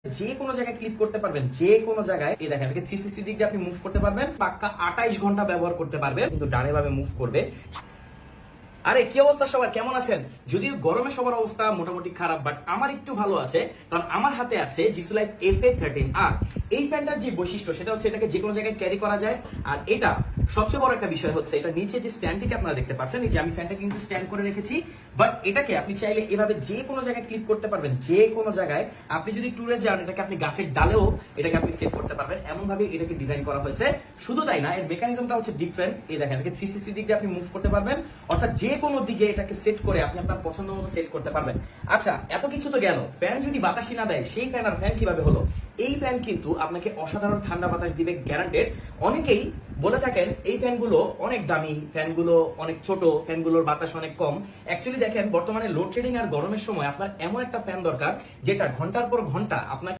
যে কোনো জায়গায় ক্লিক করতে পারবেন, যে কোনো জায়গায় এই দেখেন 360 ডিগ্রি আপনি মুভ করতে পারবেন, পাক্কা 28 ঘন্টা ব্যবহার করতে পারবেন, কিন্তু ডানে ভাবে মুভ করবে। আরে কি অবস্থা সবার, কেমন আছেন? যদিও গরমে সবার অবস্থা মোটামুটি খারাপ, বাট আমার একটু ভালো আছে, কারণ আমার হাতে আছে জিসু লাইফ FA13R। এই ফ্যানটার যে বৈশিষ্ট্য সেটা হচ্ছে এটাকে যে কোনো জায়গায় ক্যারি করা যায়। আর এটা সবচেয়ে বড় একটা বিষয় হচ্ছে এটা নিচে যে স্ট্যান্ডটিকে আপনারা দেখতে পাচ্ছেন, এই যে আমি ফ্যানটা কিন্তু স্ট্যান্ড করে রেখেছি, বাট এটাকে আপনি চাইলে এভাবে যে কোনো জায়গায় ক্লিক করতে পারবেন। যে কোনো জায়গায় আপনি যদি ট্যুরে যান, এটাকে আপনি গাছের ডালেও এটাকে আপনি সেট করতে পারবেন, এমন ভাবে এটাকে ডিজাইন করা হয়েছে। শুধু তাই না, এর মেকানিজমটা হচ্ছে ডিফারেন্ট। এই দেখেন এটাকে 360 ডিগ্রি আপনি মুভ করতে পারবেন, অর্থাৎ যে কোনো দিকে এটাকে সেট করে আপনি আপনার পছন্দ মতো সেট করতে পারবেন। আচ্ছা, এত কিছু তো গেল, ফ্যান যদি বাতাসই না দেয় সেই ফ্যান আর ফ্যান কিভাবে হলো? এই ফ্যান কিন্তু আপনাকে অসাধারণ ঠান্ডা বাতাস দিবে, গ্যারান্টেড। অনেকেই বলে থাকেন এই ফ্যানগুলো অনেক দামি, ফ্যানগুলো অনেক ছোট, ফ্যানগুলোর বাতাস অনেক কম। অ্যাকচুয়ালি দেখেন বর্তমানে লোডশেডিং আর গরমের সময় আপনার এমন একটা ফ্যান দরকার যেটা ঘন্টার পর ঘন্টা আপনার